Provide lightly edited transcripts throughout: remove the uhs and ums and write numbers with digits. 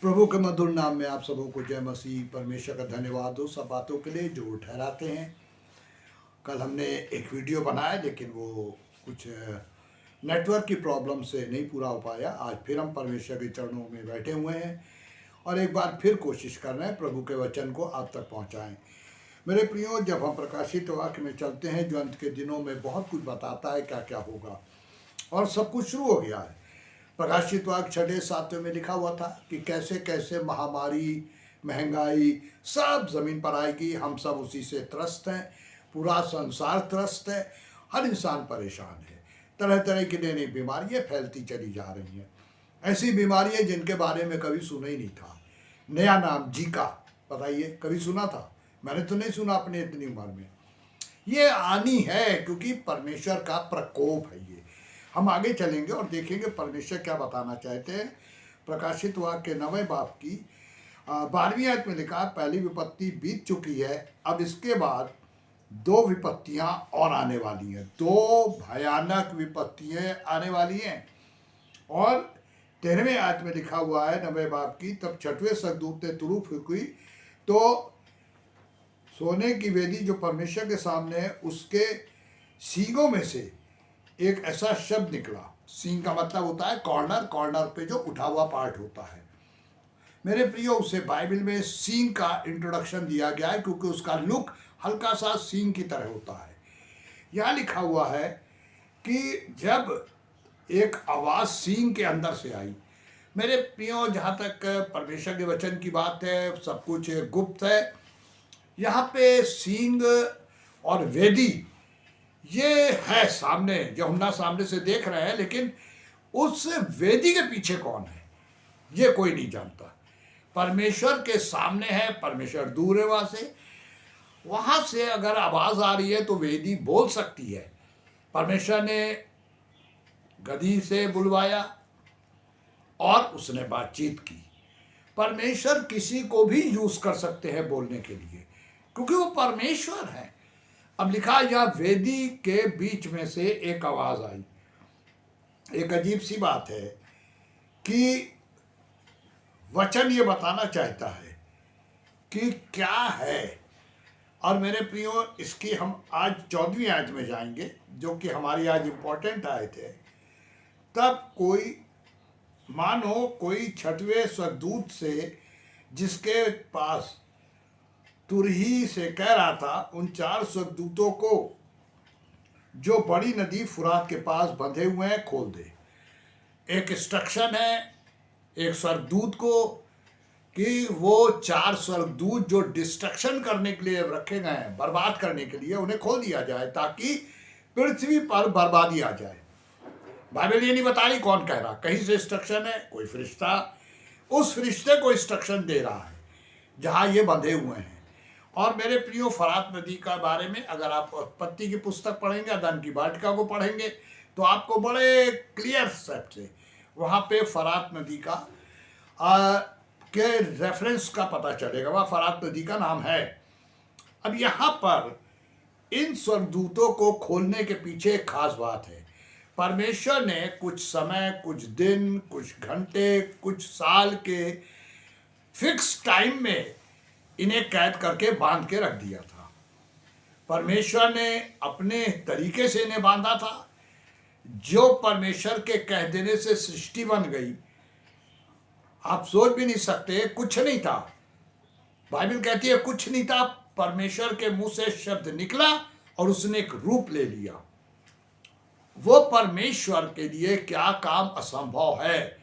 प्रभु के मधुर नाम में आप सबों को जय मसीह। परमेश्वर का धन्यवाद हो सब बातों के लिए जो ठहराते हैं। कल हमने एक वीडियो बनाया लेकिन वो कुछ नेटवर्क की प्रॉब्लम से नहीं पूरा हो पाया। आज फिर हम परमेश्वर के चरणों में बैठे हुए हैं और एक बार फिर कोशिश कर रहे हैं प्रभु के वचन को आप तक पहुंचाएं। मेरे प्रियो, जब हम प्रकाशित वाक्य में चलते हैं जो अंत के दिनों में बहुत कुछ बताता है क्या क्या होगा और सब कुछ शुरू हो गया है। प्रकाशित वाक्य 6-7 में लिखा हुआ था कि कैसे कैसे महामारी, महंगाई सब जमीन पर आएगी। हम सब उसी से त्रस्त हैं, पूरा संसार त्रस्त है, हर इंसान परेशान है। तरह तरह की नई नई बीमारियाँ फैलती चली जा रही हैं। ऐसी बीमारियाँ जिनके बारे में कभी सुना ही नहीं था। नया नाम जीका, बताइए कभी सुना था? मैंने तो नहीं सुना अपने इतनी उम्र में। ये आनी है क्योंकि परमेश्वर का प्रकोप है। ये हम आगे चलेंगे और देखेंगे परमेश्वर क्या बताना चाहते हैं। प्रकाशित वाक्य के 9वें बाब की 12वीं आयत में लिखा, पहली विपत्ति बीत चुकी है, अब इसके बाद 2 विपत्तियां और आने वाली हैं। 2 भयानक विपत्तियां आने वाली हैं। और 13वें आयत में लिखा हुआ है 9वें बाब की, तब 6वें स्वर्गदूत ने तुरु फूंकी तो सोने की वेदी जो परमेश्वर के सामने है उसके सींगों में से एक ऐसा शब्द निकला। सींग का मतलब होता है कॉर्नर, कॉर्नर पे जो उठा हुआ पार्ट होता है। मेरे प्रियो, उसे बाइबल में सींग का इंट्रोडक्शन दिया गया है क्योंकि उसका लुक हल्का सा सींग की तरह होता है। यहाँ लिखा हुआ है कि जब एक आवाज़ सींग के अंदर से आई। मेरे प्रियो, जहाँ तक परमेश्वर के वचन की बात है सब कुछ गुप्त है। यहाँ पे सींग और वेदी ये है सामने, जो हम ना सामने से देख रहे हैं, लेकिन उस वेदी के पीछे कौन है ये कोई नहीं जानता। परमेश्वर के सामने है, परमेश्वर दूर है वहां से अगर आवाज आ रही है तो वेदी बोल सकती है। परमेश्वर ने गधी से बुलवाया और उसने बातचीत की। परमेश्वर किसी को भी यूज कर सकते हैं बोलने के लिए क्योंकि वो परमेश्वर है। अब लिखा, यह वेदी के बीच में से एक आवाज आई। एक अजीब सी बात है कि वचन ये बताना चाहता है कि क्या है। और मेरे प्रियो, इसकी हम आज 14वीं आयत में जाएंगे जो कि हमारी आज इंपॉर्टेंट आयत है। तब कोई मानो कोई 6वें स्वर्गदूत से जिसके पास तुरही से कह रहा था, उन 4 स्वर्गदूतों को जो बड़ी नदी फुरात के पास बंधे हुए हैं खोल दे। एक इंस्ट्रक्शन है एक स्वर्गदूत को कि वो 4 स्वर्गदूत जो डिस्ट्रक्शन करने के लिए रखे गए हैं, बर्बाद करने के लिए, उन्हें खोल दिया जाए ताकि पृथ्वी पर बर्बादी आ जाए। बाइबल ये नहीं बता रही कौन कह रहा, कहीं से इंस्ट्रक्शन है, कोई फरिश्ता उस फरिश्ते को इंस्ट्रक्शन दे रहा है जहां ये बंधे हुए हैं। और मेरे प्रियो, फरात नदी का बारे में अगर आप उत्पत्ति की पुस्तक पढ़ेंगे, अदन की वाटिका को पढ़ेंगे तो आपको बड़े क्लियर स्टेप से वहाँ पे फरात नदी का के रेफरेंस का पता चलेगा। वह फरात नदी का नाम है। अब यहाँ पर इन स्वर्गदूतों को खोलने के पीछे एक खास बात है। परमेश्वर ने कुछ समय, कुछ दिन, कुछ घंटे, कुछ साल के फिक्स टाइम में इन्हें कैद करके बांध के रख दिया था। परमेश्वर ने अपने तरीके से इन्हें बांधा था। जो परमेश्वर के कह देने से सृष्टि बन गई, आप सोच भी नहीं सकते, कुछ नहीं था। बाइबल कहती है कुछ नहीं था, परमेश्वर के मुंह से शब्द निकला और उसने एक रूप ले लिया। वो परमेश्वर के लिए क्या काम असंभव है।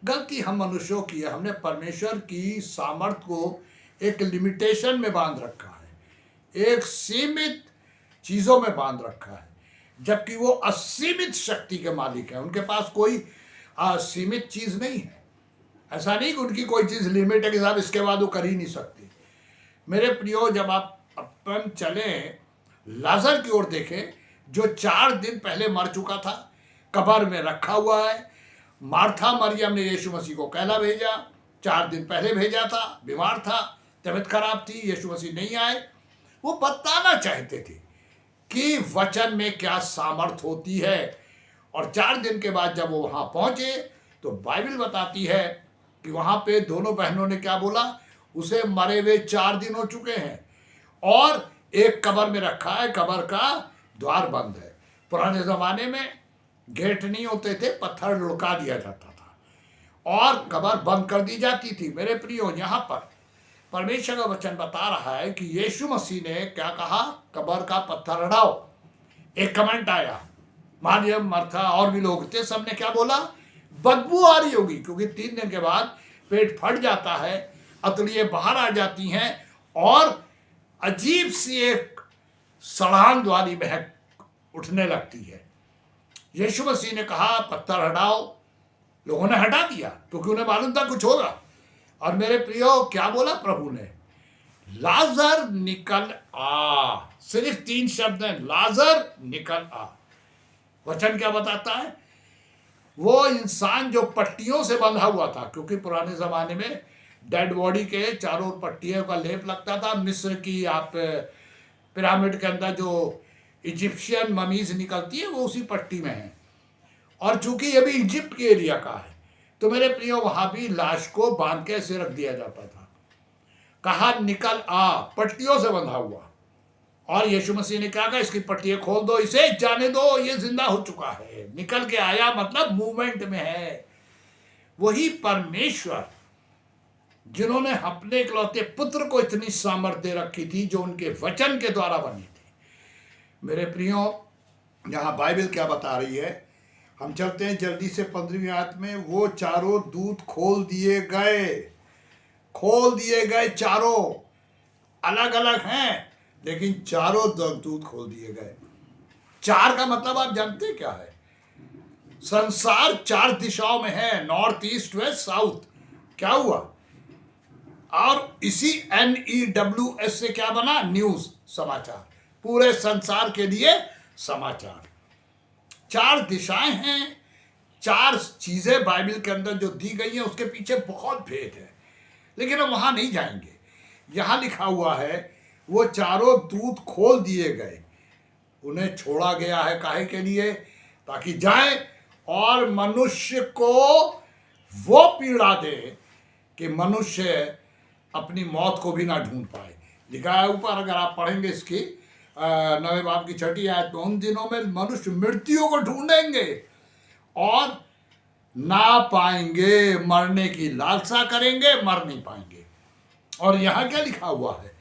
गलती हम मनुष्यों की है, हमने परमेश्वर की सामर्थ्य को एक लिमिटेशन में बांध रखा है, एक सीमित चीजों में बांध रखा है, जबकि वो असीमित शक्ति के मालिक है। उनके पास कोई सीमित चीज नहीं है। ऐसा नहीं कि उनकी कोई चीज लिमिट है कि साहब इसके बाद वो कर ही नहीं सकती। मेरे प्रियो, जब आप अपन चले लाजर की ओर देखें जो 4 दिन पहले मर चुका था, कब्र में रखा हुआ है। मार्था मरियम ने यीशु मसीह को कहला भेजा, 4 दिन पहले भेजा था, बीमार था, तबीयत खराब थी, यीशु मसीह नहीं आए। वो बताना चाहते थे कि वचन में क्या सामर्थ होती है। और 4 दिन के बाद जब वो वहां पहुंचे तो बाइबल बताती है कि वहां पे दोनों बहनों ने क्या बोला, उसे मरे हुए 4 दिन हो चुके हैं और एक कब्र में रखा है, कब्र का द्वार बंद है। पुराने जमाने में गेट नहीं होते थे, पत्थर लुढ़का दिया जाता था और कब्र बंद कर दी जाती थी। मेरे प्रियो, यहाँ पर परमेश्वर का वचन बता रहा है कि यीशु मसीह ने क्या कहा, कब्र का पत्थर हटाओ। एक कमेंट आया, मारियम, मर्था और भी लोग थे, सबने क्या बोला, बदबू आ रही होगी, क्योंकि 3 दिन के बाद पेट फट जाता है, अतड़ियाँ बाहर आ जाती हैं और अजीब सी एक सड़ान वाली महक उठने लगती है। यीशु मसीह ने कहा पत्थर हटाओ, लोगों ने हटा दिया क्योंकि उन्हें मालूम था कुछ होगा। और मेरे प्रियो, क्या बोला प्रभु ने, लाजर निकल आ। सिर्फ 3 शब्द हैं, लाजर निकल आ। वचन क्या बताता है, वो इंसान जो पट्टियों से बंधा हुआ था, क्योंकि पुराने जमाने में डेड बॉडी के चारों पट्टियों का लेप लगता था। मिस्र की आप पिरामिड के अंदर जो इजिप्शियन ममीज निकलती है वो उसी पट्टी में है, और चूंकि ये भी इजिप्ट के एरिया का है, तो मेरे प्रियो वहां भी लाश को बांध के ऐसे रख दिया जाता था। कहा निकल आ, पट्टियों से बंधा हुआ। और यीशु मसीह ने क्या कहा, इसकी पट्टियां खोल दो, इसे जाने दो, ये जिंदा हो चुका है, निकल के आया, मतलब मूवमेंट में है। वही परमेश्वर जिन्होंने अपने इकलौते पुत्र को इतनी सामर्थ्य दे रखी थी, जो उनके वचन के द्वारा बनी थी। मेरे प्रियो, यहाँ बाइबल क्या बता रही है, हम चलते हैं जल्दी से 15वीं आयत में। वो चारों दूत खोल दिए गए, चारों अलग अलग हैं लेकिन चारों दूत खोल दिए गए। 4 का मतलब आप जानते हैं क्या है, संसार 4 दिशाओं में है, नॉर्थ, ईस्ट, वेस्ट, साउथ। क्या हुआ, और इसी NEWS से क्या बना, न्यूज, समाचार, पूरे संसार के लिए समाचार। 4 दिशाएं हैं, 4 चीजें बाइबल के अंदर जो दी गई हैं, उसके पीछे बहुत भेद है, लेकिन हम वहां नहीं जाएंगे। यहां लिखा हुआ है वो चारों दूत खोल दिए गए, उन्हें छोड़ा गया है, काहे के लिए, ताकि जाए और मनुष्य को वो पीड़ा दे कि मनुष्य अपनी मौत को भी ना ढूंढ पाए। लिखा है ऊपर, अगर आप पढ़ेंगे इसकी 9वें बाब की 6ठी आयत में, उन दिनों में मनुष्य मृत्यु को ढूंढेंगे और ना पाएंगे, मरने की लालसा करेंगे, मर नहीं पाएंगे। और यहां क्या लिखा हुआ है,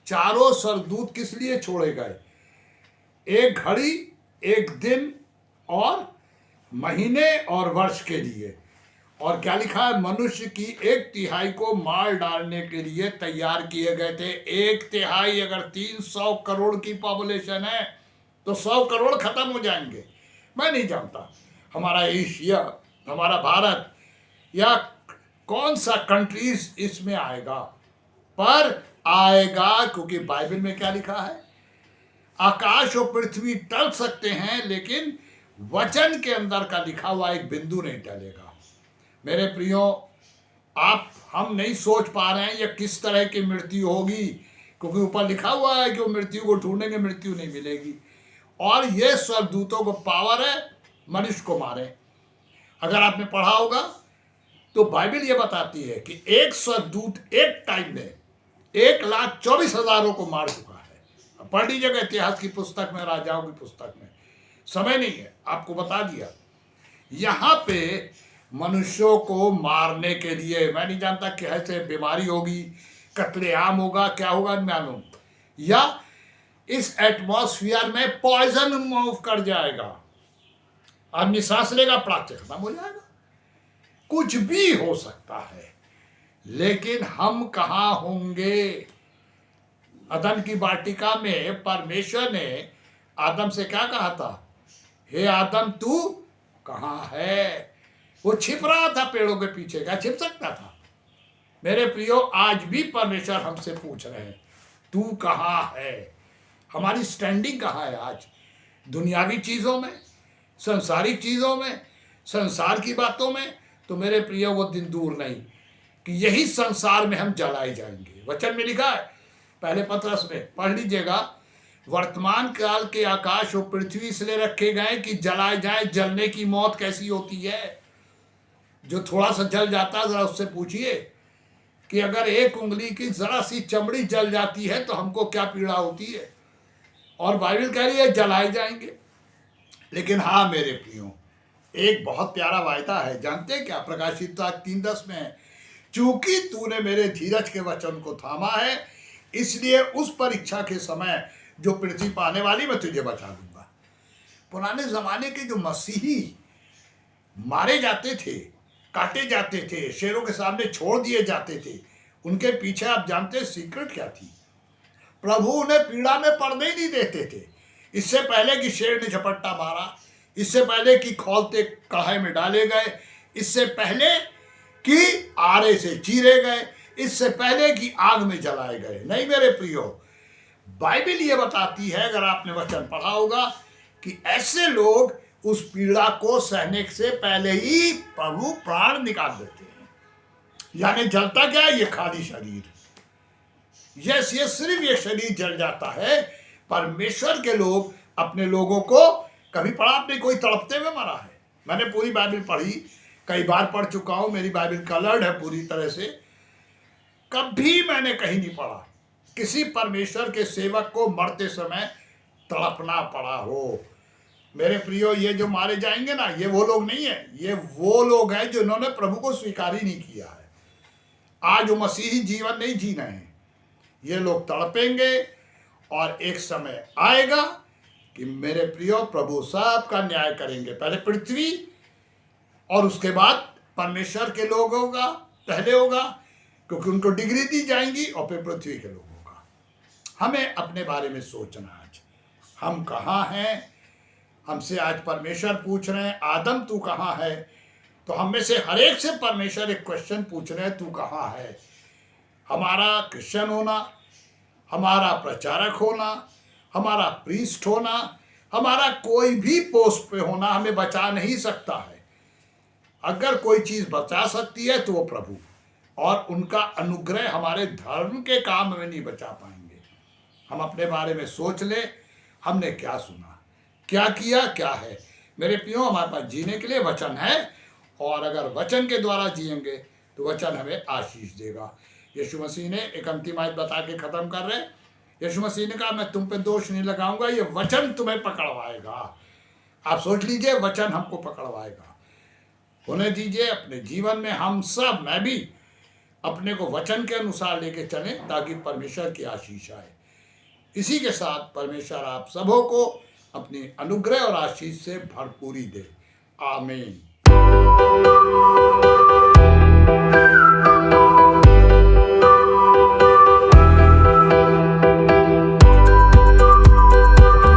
चारों स्वर्गदूत किस लिए छोड़े गए, एक घड़ी, एक दिन और महीने और वर्ष के लिए। और क्या लिखा है, मनुष्य की 1/3 को मार डालने के लिए तैयार किए गए थे। 1/3, अगर 300 करोड़ की पॉपुलेशन है तो 100 करोड़ खत्म हो जाएंगे। मैं नहीं जानता हमारा एशिया, हमारा भारत या कौन सा कंट्रीज इसमें आएगा, पर आएगा, क्योंकि बाइबल में क्या लिखा है, आकाश और पृथ्वी टल सकते हैं लेकिन वचन के अंदर का लिखा हुआ एक बिंदु नहीं टलेगा। मेरे प्रियो, हम नहीं सोच पा रहे हैं ये किस तरह की मृत्यु होगी, क्योंकि ऊपर लिखा हुआ है कि वो मृत्यु को ढूंढेंगे, मृत्यु नहीं मिलेगी। और ये स्वर्गदूतों को पावर है मनुष्य को मारे। अगर आपने पढ़ा होगा तो बाइबल ये बताती है कि एक स्वर्गदूत एक टाइम में 1,24,000 को मार चुका है। पढ़ लीजिएगा इतिहास की पुस्तक में, राजाओं की पुस्तक में, समय नहीं है, आपको बता दिया। यहां पे मनुष्यों को मारने के लिए, मैं नहीं जानता कैसे बीमारी होगी, कत्लेआम होगा, क्या होगा मालूम, या इस एटमॉस्फेयर में पॉइजन मूव कर जाएगा, आदमी सांस लेगा, पड़ाक से खत्म हो जाएगा। कुछ भी हो सकता है, लेकिन हम कहाँ होंगे। अदन की वाटिका में परमेश्वर ने आदम से क्या कहा था, हे आदम तू कहाँ है। वो छिप रहा था पेड़ों के पीछे, क्या छिप सकता था। मेरे प्रियो, आज भी परमेश्वर हमसे पूछ रहे हैं तू कहाँ है। हमारी स्टैंडिंग कहाँ है आज, दुनियावी चीजों में, संसारिक चीजों में, संसार की बातों में। तो मेरे प्रियो, वो दिन दूर नहीं कि यही संसार में हम जलाए जाएंगे। वचन में लिखा है, पहले पत्रस में पढ़ लीजिएगा, वर्तमान काल के आकाश और पृथ्वी इसलिए रखे गए कि जलाए जाए। जलने की मौत कैसी होती है, जो थोड़ा सा जल जाता है, जरा उससे पूछिए कि अगर एक उंगली की जरा सी चमड़ी जल जाती है तो हमको क्या पीड़ा होती है। और बाइबल कह रही है जलाए जाएंगे। लेकिन हाँ मेरे प्रियो, एक बहुत प्यारा वायदा है, जानते हैं क्या? प्रकाशित 3:10 में है, चूंकि तूने मेरे धीरज के वचन को थामा है, इसलिए उस परीक्षा के समय जो पृथ्वी पर आने वाली मैं तुझे बचा दूंगा। पुराने जमाने के जो मसीही मारे जाते थे, काटे जाते थे, शेरों के सामने छोड़ दिए जाते थे, उनके पीछे आप जानते सीक्रेट क्या थी? प्रभु उन्हें पीड़ा में पड़ने ही नहीं देते थे। इससे पहले कि शेर ने झपट्टा मारा, इससे पहले कि खौलते कढ़ाई में डाले गए, इससे पहले कि आरे से चीरे गए, इससे पहले कि आग में जलाए गए। नहीं मेरे प्रियो, बाइबल ये बताती है, अगर आपने वचन पढ़ा होगा, कि ऐसे लोग उस पीड़ा को सहने से पहले ही प्रभु प्राण निकाल देते हैं। यानी जलता क्या है? ये खाली शरीर। यस, ये सिर्फ ये शरीर जल जाता है। परमेश्वर के लोग अपने लोगों को, कभी पढ़ा आपने कोई तड़पते हुए मरा है? मैंने पूरी बाइबल पढ़ी, कई बार पढ़ चुका हूं, मेरी बाइबल कलर्ड है पूरी तरह से। कभी मैंने कहीं नहीं पढ़ा किसी परमेश्वर के सेवक को मरते समय तड़पना पड़ा हो। मेरे प्रियो, ये जो मारे जाएंगे ना, ये वो लोग नहीं है, ये वो लोग हैं जिन्होंने प्रभु को स्वीकार ही नहीं किया है, आज वो मसीही जीवन नहीं जी रहे हैं। ये लोग तड़पेंगे और एक समय आएगा कि मेरे प्रियो प्रभु सबका न्याय करेंगे। पहले पृथ्वी और उसके बाद परमेश्वर के लोग होगा, पहले होगा, क्योंकि उनको डिग्री दी जाएंगी, और फिर पृथ्वी के लोग होगा। हमें अपने बारे में सोचना, आज हम कहाँ हैं। हमसे आज परमेश्वर पूछ रहे हैं, आदम तू कहाँ है? तो हम में से हर एक से परमेश्वर एक क्वेश्चन पूछ रहे हैं, तू कहाँ है? हमारा क्रिश्चियन होना, हमारा प्रचारक होना, हमारा प्रीस्ट होना, हमारा कोई भी पोस्ट पे होना हमें बचा नहीं सकता है। अगर कोई चीज बचा सकती है तो वो प्रभु और उनका अनुग्रह हमारे धर्म के काम में नहीं बचा पाएंगे। हम अपने बारे में सोच ले, हमने क्या सुना, क्या किया, क्या है। मेरे प्रियो, हमारे पास जीने के लिए वचन है, और अगर वचन के द्वारा जिएंगे तो वचन हमें आशीष देगा। यीशु मसीह ने एक अंतिम आयत बता के खत्म कर रहे। यीशु मसीह ने कहा, मैं तुम पे दोष नहीं लगाऊंगा, ये वचन तुम्हें पकड़वाएगा। आप सोच लीजिए, वचन हमको पकड़वाएगा। होने दीजिए अपने जीवन में हम सब, मैं भी, अपने को वचन के अनुसार लेके चलें, ताकि परमेश्वर की आशीष आए। इसी के साथ परमेश्वर आप सबों को अपनी अनुग्रह और आशीष से भरपूरी दे। आमीन।